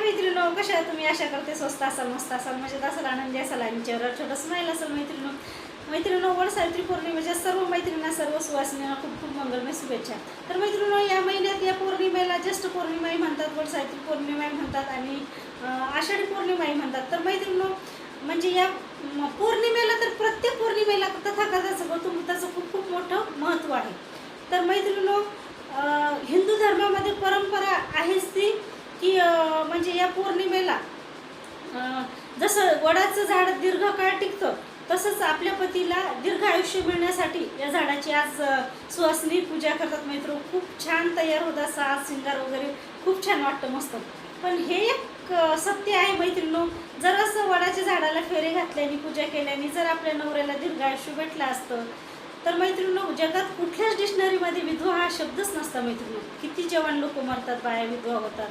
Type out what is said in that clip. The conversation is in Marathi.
मैत्रिणींनो, कशा तुम्ही? आशा करते स्वस्त असाल, मस्त असाल, मजेत असाल, आनंदी असाल आणि चेहऱ्यावर छोटं स्माईल असेल. मैत्रिणींनो, वटसावित्री पौर्णिमेच्या सर्व मैत्रिणींना, सर्व सुवासिनींना खूप खूप मंगलमय शुभेच्छा. तर मैत्रिणींनो, या महिन्यात या पौर्णिमेला ज्येष्ठ पौर्णिमाही म्हणतात, वटसावित्री पौर्णिमाही म्हणतात आणि आषाढी पौर्णिमाही म्हणतात. तर मैत्रिणींनो, म्हणजे या पौर्णिमेला, तर प्रत्येक पौर्णिमेला तथागताचं गौतम बुद्धाचं खूप खूप मोठं महत्त्व आहे. तर मैत्रिणींनो, हिंदू धर्मामध्ये परंपरा आहेच ती की म्हणजे या पौर्णिमेला जसं वडाचं झाड दीर्घकाळ टिकतं, तसंच आपल्या पतीला दीर्घ आयुष्य मिळण्यासाठी या झाडाची आज सुवासिनी पूजा करतात. मित्र खूप छान तयार होतात, साज सिंगार वगैरे खूप छान वाटतं, मस्त. पण हे एक सत्य आहे मैत्रिणींनो, जर असं वडाच्या झाडाला फेरे घातल्याने, पूजा केल्याने जर आपल्या नवऱ्याला दीर्घ आयुष्य भेटलं असतं, तर मैत्रिणींनो, जगात कुठल्याच डिक्शनरीमध्ये विधवा हा शब्दच नसता. मैत्रिणींनो, किती जवान लोक मरतात, बाया विधवा होतात.